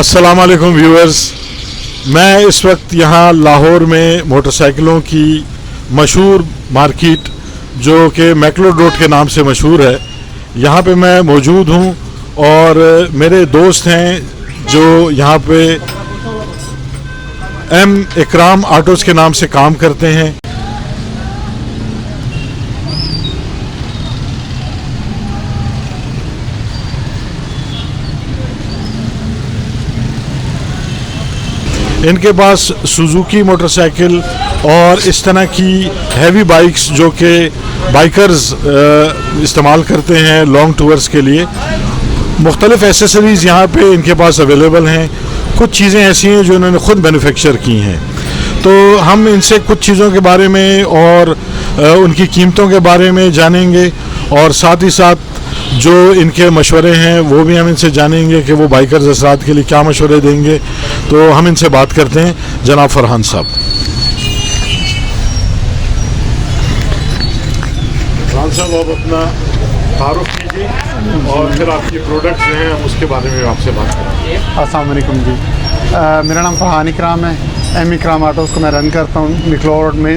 अस्सलाम वालेकुम व्यूअर्स, मैं इस वक्त यहाँ लाहौर में मोटरसाइकिलों की मशहूर मार्केट जो कि मैक्लोड रोड के नाम से मशहूर है, यहाँ पे मैं मौजूद हूँ और मेरे दोस्त हैं जो यहाँ पे एम इकराम ऑटोज़ के नाम से काम करते हैं। इनके पास सुजुकी मोटरसाइकिल और इस तरह की हैवी बाइक्स जो कि बाइकर्स इस्तेमाल करते हैं लॉन्ग टूर्स के लिए, मुख्तलिफ एसेसरीज़ यहाँ पे इनके पास अवेलेबल हैं। कुछ चीज़ें ऐसी हैं जो इन्होंने ख़ुद मैन्युफैक्चर की हैं, तो हम इनसे कुछ चीज़ों के बारे में और उनकी कीमतों के बारे में जानेंगे और साथ ही साथ जो इनके मशवरे हैं वो भी हम इनसे जानेंगे कि वो बाइकर्स हज़रात के लिए क्या मशवरे देंगे। तो हम इनसे बात करते हैं। जनाब फरहान साहब, फरहान साहब आप अपना तारुफ कीजिए और फिर आपकी प्रोडक्ट्स जो हैं हम उसके बारे में आपसे बात करेंगे। अस्सलाम वालेकुम जी, मेरा नाम फरहान इकराम है। एम इकराम ऑटोज़ को मैं रन करता हूँ। मैक्लोड में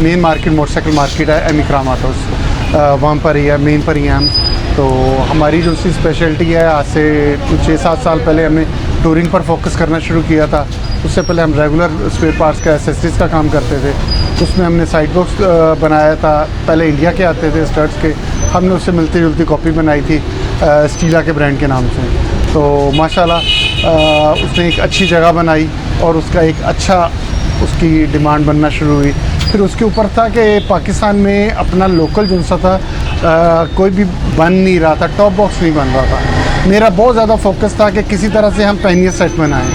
मेन मार्केट मोटरसाइकिल मार्केट है, एम इकराम ऑटोज़ वहाँ पर ही है, मेन पर ही हैं हम। तो हमारी जो सी स्पेशलिटी है, आज से कुछ 6-7 साल पहले हमने टूरिंग पर फोकस करना शुरू किया था। उससे पहले हम रेगुलर स्पेयर पार्ट्स का, एसेसरीज़ का काम करते थे। उसमें हमने साइड बॉक्स बनाया था, पहले इंडिया के आते थे स्टड्स के, हमने उससे मिलती जुलती कॉपी बनाई थी स्टीला के ब्रांड के नाम से। तो माशाल्लाह उसने एक अच्छी जगह बनाई और उसका एक अच्छा उसकी डिमांड बनना शुरू हुई। फिर उसके ऊपर था कि पाकिस्तान में अपना लोकल जो सा था कोई भी बन नहीं रहा था, टॉप बॉक्स नहीं बन रहा था। मेरा बहुत ज़्यादा फोकस था कि किसी तरह से हम पैनियर सेट बनाएं।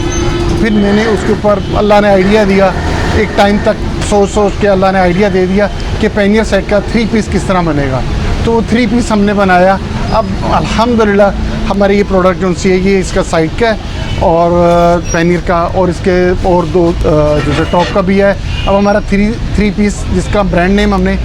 तो फिर मैंने उसके ऊपर अल्लाह ने आइडिया दिया, एक टाइम तक सोच के अल्लाह ने आइडिया दे दिया कि पैनियर सेट का 3 पीस किस तरह बनेगा। तो 3 पीस हमने बनाया। अब अल्हम्दुलिल्लाह हमारी ये प्रोडक्ट जो सी है, ये इसका साइड का है और पैनियर का, और इसके और 2 जो टॉप का भी है। अब हमारा 3 पीस जिसका ब्रांड नेम हमने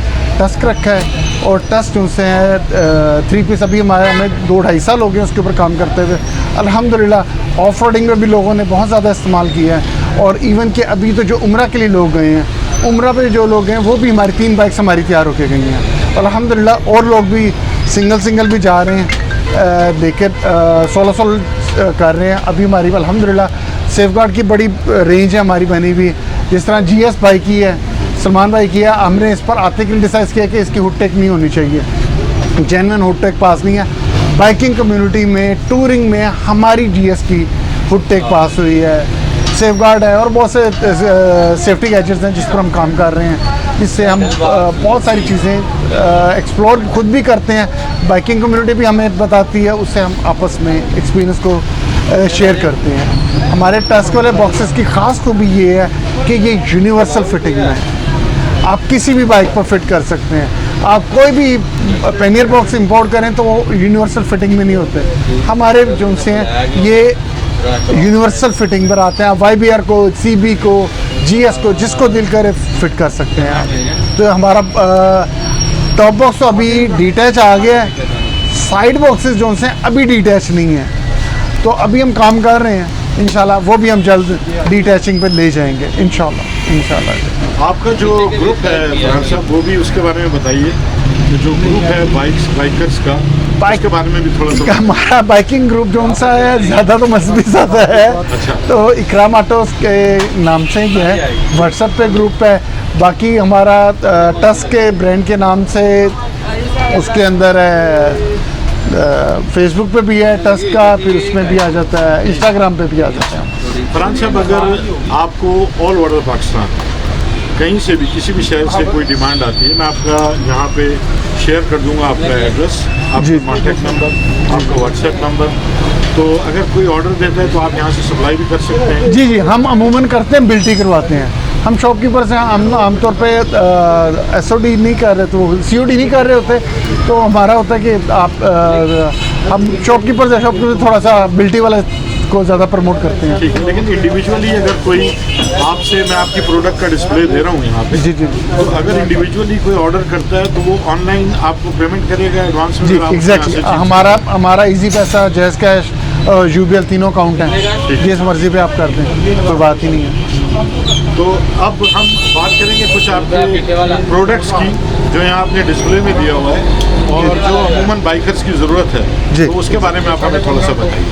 टस्क रखा है, और टस्क जो से है 3 पीस अभी हमें 2-2.5 साल हो गए उसके ऊपर काम करते हुए। अल्हम्दुलिल्लाह ऑफ रोडिंग में भी लोगों ने बहुत ज़्यादा इस्तेमाल किया है, और इवन कि अभी तो जो उम्रा के लिए लोग गए हैं, उम्रा पे जो लोग हैं वो भी हमारी 3 बाइक्स हमारी तैयार होके गई हैं। अल्हम्दुलिल्लाह और लोग भी सिंगल भी जा रहे हैं, लेकर 16 कर रहे हैं। अभी हमारी अल्हम्दुलिल्लाह सेफगार्ड की बड़ी रेंज है हमारी बनी हुई। जिस तरह GS बाइक की है, सलमान भाई की है, हमने इस पर आते के डिसाइड किया कि इसकी हुड टेक नहीं होनी चाहिए, जेन्युइन हुड टेक पास नहीं है। बाइकिंग कम्युनिटी में, टूरिंग में हमारी GS की हुड टेक पास हुई है, सेफगार्ड है, और बहुत से सेफ्टी गैजेट्स हैं जिस पर हम काम कर रहे हैं, जिससे हम बहुत सारी चीज़ें एक्सप्लोर खुद भी करते हैं। बाइकिंग कम्युनिटी भी हमें बताती है, उससे हम आपस में एक्सपीरियंस को शेयर करते हैं। हमारे टस्क वाले बॉक्सेस की ख़ास खूबी ये है कि ये यूनिवर्सल फिटिंग में है, आप किसी भी बाइक पर फिट कर सकते हैं। आप कोई भी पैनियर बॉक्स इंपोर्ट करें तो वो यूनिवर्सल फिटिंग में नहीं होते। हमारे जो से हैं ये यूनिवर्सल फिटिंग पर आते हैं। आप YBR को, CB को, GS को, जिसको दिल करे फिट कर सकते हैं आप। तो हमारा टॉप बॉक्स तो अभी डिटैच आ गया है, साइड बॉक्सेस जो से अभी डिटैच नहीं है, तो अभी हम काम कर रहे हैं। इंशाल्लाह वो भी हम जल्द डिटैचिंग पे ले जाएंगे इंशाल्लाह। आपका जो ग्रुप है फरहान साहब, वो भी उसके बारे में बताइए। जो ग्रुप है बाइकर्स का, उसके बारे में भी थोड़ा सा। हमारा बाइकिंग ग्रुप जो सा है ज़्यादा तो मजहबी ज़्यादा है। अच्छा। तो इकराम ऑटोज़ के नाम से ही है, व्हाट्सएप पे ग्रुप है। बाकी हमारा टस्क के ब्रांड के नाम से उसके अंदर है, फेसबुक पे भी है टस्क का, फिर उसमें भी आ जाता है, इंस्टाग्राम पे भी आ जाता है। फरहान साहब, अगर आपको ऑल ओवर पाकिस्तान कहीं से भी किसी भी शहर से कोई डिमांड आती है, मैं आपका यहाँ पे शेयर कर दूंगा आपका एड्रेस, आपका कॉन्टैक्ट नंबर, आपका व्हाट्सएप नंबर। तो अगर कोई ऑर्डर देता है तो आप यहाँ से सप्लाई भी कर सकते हैं। जी, हम अमूमन करते हैं, बिल्टी करवाते हैं। हम शॉपकीपर से हम आमतौर पे SOD नहीं कर रहे, तो COD नहीं कर रहे होते, तो हमारा होता है कि आप हम शॉपकीपर से थोड़ा सा बिल्टी वाला को ज़्यादा प्रमोट करते हैं। ठीक है, लेकिन इंडिविजुअली अगर कोई आपसे, मैं आपकी प्रोडक्ट का डिस्प्ले दे रहा हूँ यहाँ पे, जी, तो अगर इंडिविजुअली कोई ऑर्डर करता है तो वो ऑनलाइन आपको पेमेंट करेगा एडवांस में? जी, एग्जैक्टली। हमारा इजी पैसा, जैज़ कैश, यूबीएल तीनों काउंट हैं, जिस मर्जी पे आप कर दें, कोई बात ही नहीं है। तो अब हम बात करेंगे कुछ आपके प्रोडक्ट्स की जो यहाँ आपने डिस्प्ले में दिया हुआ है और जो अमूमन बाइकर्स की ज़रूरत है, जी। तो उसके बारे में आप हमें थोड़ा सा बताइए।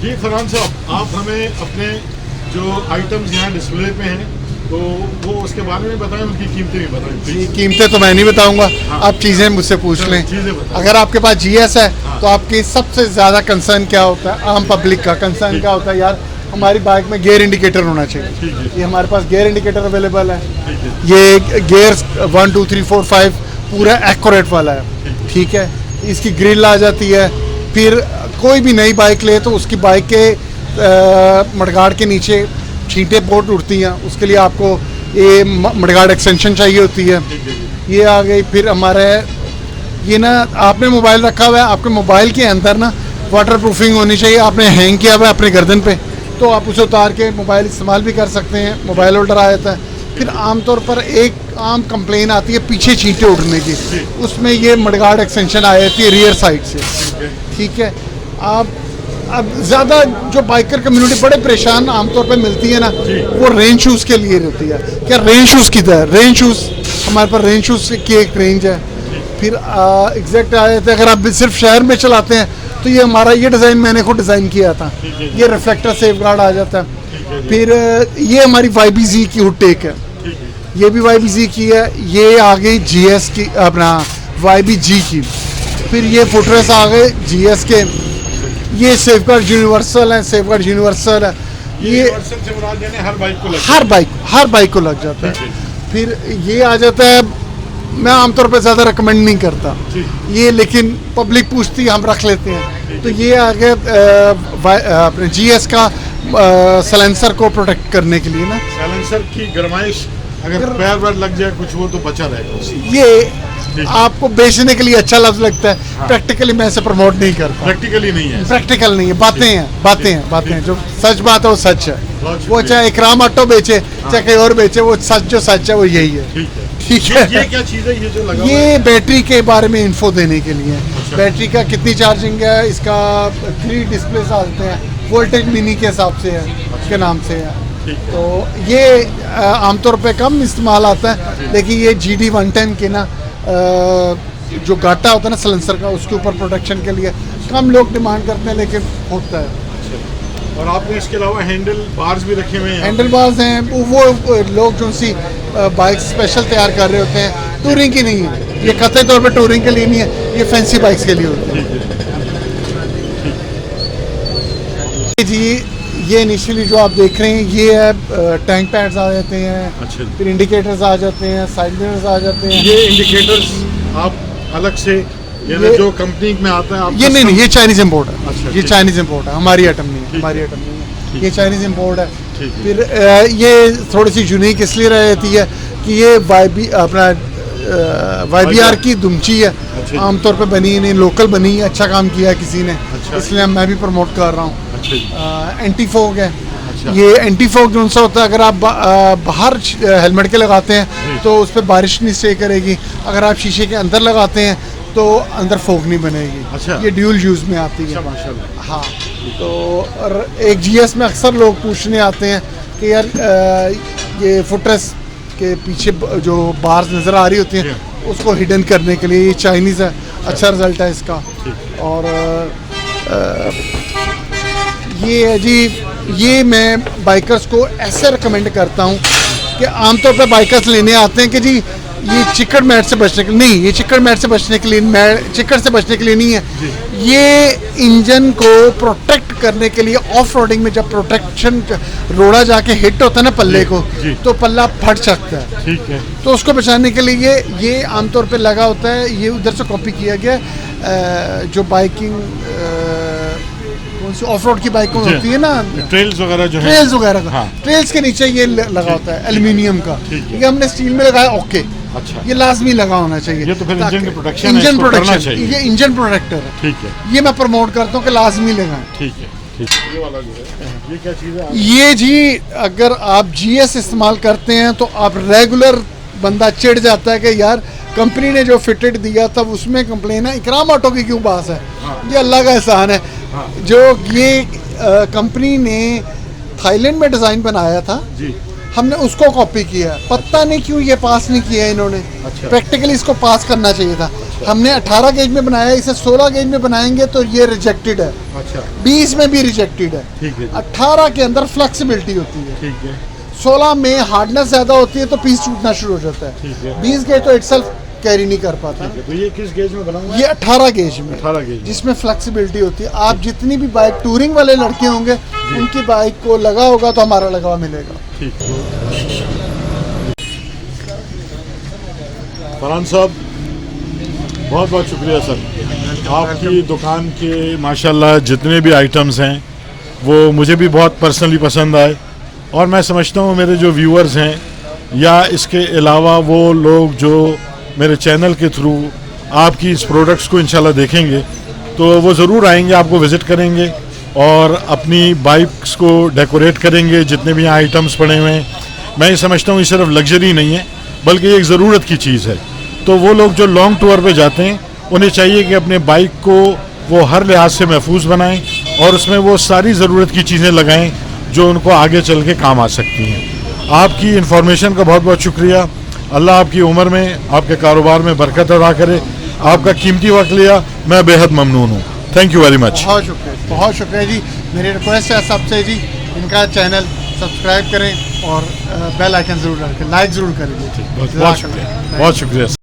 जी फरहान साहब, आप हमें अपने जो आइटम्स यहाँ डिस्प्ले पे हैं तो वो उसके बारे में बताएं, उनकी कीमतें भी बताएं जी, प्लीज। कीमतें तो मैं नहीं बताऊंगा, हाँ। आप चीज़ें मुझसे पूछ लें। चीज़ें बताएं। अगर आपके पास जीएस है हाँ। तो आपकी सबसे ज़्यादा कंसर्न क्या होता है, आम पब्लिक का कंसर्न ठीक। क्या होता है, यार हमारी बाइक में गियर इंडिकेटर होना चाहिए। ठीक है। ये हमारे पास गियर इंडिकेटर अवेलेबल है, ठीक है। ये गियर्स 1 2 3 4 5 पूरा एक्यूरेट वाला है, ठीक है। इसकी ग्रिल आ जाती है। फिर कोई भी नई बाइक ले तो उसकी बाइक के मडगार्ड के नीचे छींटे बोर्ड उड़ती हैं, उसके लिए आपको ये मडगार्ड एक्सटेंशन चाहिए होती है। ये आ गई। फिर हमारे ये ना, आपने मोबाइल रखा हुआ है, आपके मोबाइल के अंदर ना वाटर प्रूफिंग होनी चाहिए। आपने हैंग किया हुआ है अपने गर्दन पे तो आप उसे उतार के मोबाइल इस्तेमाल भी कर सकते हैं, मोबाइल होल्डर आ जाता है। फिर आमतौर पर एक आम कंप्लेन आती है पीछे छींटे उड़ने की, उसमें ये मडगार्ड एक्सटेंशन आ जाती है रियर साइड से, ठीक है। आप अब ज़्यादा जो बाइकर कम्युनिटी बड़े परेशान आमतौर पे मिलती है ना, वो रेन शूज़ के लिए रहती है। क्या रेन शूज़ किधर है? रेन शूज़ हमारे पास रेन शूज़ की एक रेंज है। फिर एग्जैक्ट आ जाते हैं, अगर आप सिर्फ शहर में चलाते हैं तो ये हमारा ये डिज़ाइन मैंने खुद डिज़ाइन किया था, ये रिफ्लेक्टर सेफगार्ड आ जाता है। फिर ये हमारी YBZ की हुड टेक है, ये भी YBZ की है। ये आ गई GS की, अपना YBG की। फिर ये फुटरेस आ गए GS के। ये सेफगार्ड यूनिवर्सल है, सेफगार्ड यूनिवर्सल है। ये से मुराद यानी हर बाइक को हर बाइक को लग जाता है। फिर ये आ जाता है, मैं आमतौर पे ज़्यादा रिकमेंड नहीं करता ये, लेकिन पब्लिक पूछती है हम रख लेते हैं। तो ये आ गया अपने GS का साइलेंसर को प्रोटेक्ट करने के लिए ना, साइलेंसर की गरमाइश अगर पैर वैर लग जाए कुछ वो तो बचा रहेगा उससे। ये आपको बेचने के लिए अच्छा लफ्ज लगता है, प्रैक्टिकली मैं इसे प्रमोट नहीं करता। प्रैक्टिकली नहीं है, प्रैक्टिकल नहीं है, बातें हैं। जो सच बात है वो सच है। बहुत वो चाहे इकराम ऑटो बेचे चाहे कहीं और बेचे, वो सच जो सच है वो यही है, ठीक है। ये क्या चीज़ है ये जो लगा हुआ ये बैटरी के बारे में इंफो देने के लिए, बैटरी का कितनी चार्जिंग है, इसका 3 डिस्प्ले आते हैं, वोल्टेज मिनी के हिसाब से है, के नाम से है। तो ये आमतौर पे कम इस्तेमाल आता है, लेकिन ये GD 110 के ना जो गाटा होता है ना साइलेंसर का, उसके ऊपर प्रोटेक्शन के लिए कम लोग डिमांड करते हैं, लेकिन होता है। और आपने इसके अलावा हैंडल बार्स भी रखे हुए हैं। हैंडल बार्स हैं, वो लोग जो सी बाइक स्पेशल तैयार कर रहे होते हैं, टूरिंग की नहीं है ये, कतई तौर पे टूरिंग के लिए नहीं है, ये फैंसी बाइक्स के लिए होती है जी। ये इनिशियली जो आप देख रहे हैं ये है टैंक पैड्स आ जाते हैं। अच्छा। फिर इंडिकेटर्स आ जाते हैं, साइड मिरर्स आ जाते हैं। ये इंडिकेटर्स आप अलग से ये जो कंपनी में आता है आप ये नहीं, ये चाइनीज इम्पोर्ट है। अच्छा, ये ठीक। चाइनीज इम्पोर्ट है, हमारी आइटम नहीं है, ठीक हमारी है। आइटम नहीं है, ठीक ये चाइनीज इम्पोर्ट है। ठीक है। फिर ये थोड़ी सी यूनिक इसलिए रहती है कि ये अपना YBR की दुमची है, अच्छा। आमतौर पे बनी नहीं, लोकल बनी है, अच्छा काम किया है किसी ने, अच्छा। इसलिए मैं भी प्रमोट कर रहा हूँ। अच्छा। एंटी फोग है। अच्छा। ये एंटी फोग जो सा होता है, अगर आप बाहर हेलमेट के लगाते हैं तो उस पर बारिश नहीं स्टे करेगी, अगर आप शीशे के अंदर लगाते हैं तो अंदर फोग नहीं बनेगी। अच्छा। ये ड्यूल यूज़ में आती है। अच्छा, माशाल्लाह। हाँ, तो और एक GS में अक्सर लोग पूछने आते हैं कि यार ये फुटरेस के पीछे जो बार्स नज़र आ रही होती हैं उसको हिडन करने के लिए, ये चाइनीज़ है, अच्छा रिजल्ट है इसका। और ये है जी, ये मैं बाइकर्स को ऐसे रिकमेंड करता हूँ कि आमतौर पर बाइकर्स लेने आते हैं कि जी ये चिकड़ मैट से बचने के लिए नहीं, ये चिकड़ मैट से बचने के लिए, चिकड़ से बचने के लिए नहीं है, ये इंजन को प्रोटेक्ट करने के लिए। ऑफ रोडिंग में जब प्रोटेक्शन रोड़ा जाके हिट होता है ना पल्ले को, तो पल्ला फट सकता है, ठीक है। तो उसको बचाने के लिए ये आमतौर पे लगा होता है। ये उधर से कॉपी किया गया, जो बाइकिंग कौन सी ऑफ रोड की बाइक होती है ना, ट्रेल्स वगैरह जो है, ट्रेल्स वगैरह का, हाँ। ट्रेल्स के नीचे ये लगा होता है एल्यूमिनियम का, ये हमने स्टील में लगाया, ओके। अच्छा। ये लाजमी लगा होना चाहिए, ये तो फिर इंजन की प्रोटेक्शन है, इंजन इसको करना प्रोटेक्शन, चाहिए। ये इंजन प्रोटेक्टर है, ठीक है। ये मैं प्रमोट करता हूँ कि लाजमी लगाएं। ठीक है, ठीक है। ये वाला जो है, ये क्या चीज़ है? ये जी, अगर आप GS इस्तेमाल करते हैं तो आप रेगुलर बंदा चिढ़ जाता है कि यार कंपनी ने जो फिटेड दिया था उसमें कंप्लेन है, इकराम ऑटो की क्यों पास है? ये अल्लाह का एहसान है। जो ये कंपनी ने थाईलैंड में डिज़ाइन बनाया था जी। हमने उसको कॉपी किया, पता नहीं क्यों ये पास नहीं किया इन्होंने। अच्छा। प्रैक्टिकली इसको पास करना चाहिए था। हमने 18 गेज में बनाया, इसे 16 गेज में बनाएंगे तो ये रिजेक्टेड है। अच्छा 20 में भी रिजेक्टेड है। ठीक है जी। 18 के अंदर फ्लेक्सिबिलिटी होती है, ठीक है 16 में हार्डनेस ज़्यादा होती है तो पीस टूटना शुरू हो जाता ठीक है। है। 20 गेज तो इटसेल्फ कैरी नहीं कर पाता। तो ये किस गेज में बना हुआ है? ये 18 गेज में, 18 गेज में। जिसमें फ्लेक्सिबिलिटी होती है। आप जितनी भी बाइक टूरिंग वाले लड़के होंगे उनकी बाइक को लगा होगा तो हमारा लगा हुआ मिलेगा। ठीक। फरहान साहब बहुत बहुत शुक्रिया सर, आपकी दुकान के माशाल्लाह जितने भी आइटम्स हैं वो मुझे भी बहुत पर्सनली पसंद आए, और मैं समझता हूँ मेरे जो व्यूअर्स हैं या इसके अलावा वो लोग जो मेरे चैनल के थ्रू आपकी इस प्रोडक्ट्स को इंशाल्लाह देखेंगे तो वो ज़रूर आएंगे, आपको विज़िट करेंगे और अपनी बाइक्स को डेकोरेट करेंगे। जितने भी यहाँ आइटम्स पड़े हुए हैं, मैं ये समझता हूँ ये सिर्फ लग्जरी नहीं है बल्कि ये एक ज़रूरत की चीज़ है। तो वो लोग जो लॉन्ग टूर पे जाते हैं उन्हें चाहिए कि अपने बाइक को वो हर लिहाज से महफूज बनाएं और उसमें वो सारी ज़रूरत की चीज़ें लगाएं जो उनको आगे चल के काम आ सकती हैं। आपकी इन्फॉर्मेशन का बहुत बहुत शुक्रिया। अल्लाह आपकी उम्र में, आपके कारोबार में बरकत अदा करे। आपका कीमती वक्त लिया, मैं बेहद ममनून हूँ। Thank you very much. बहुत शुक्रिया जी। मेरी रिक्वेस्ट है सबसे जी, इनका चैनल सब्सक्राइब करें और बेल आइकन ज़रूर रखें, लाइक ज़रूर करें। बहुत शुक्रिया, बहुत शुक्रिया।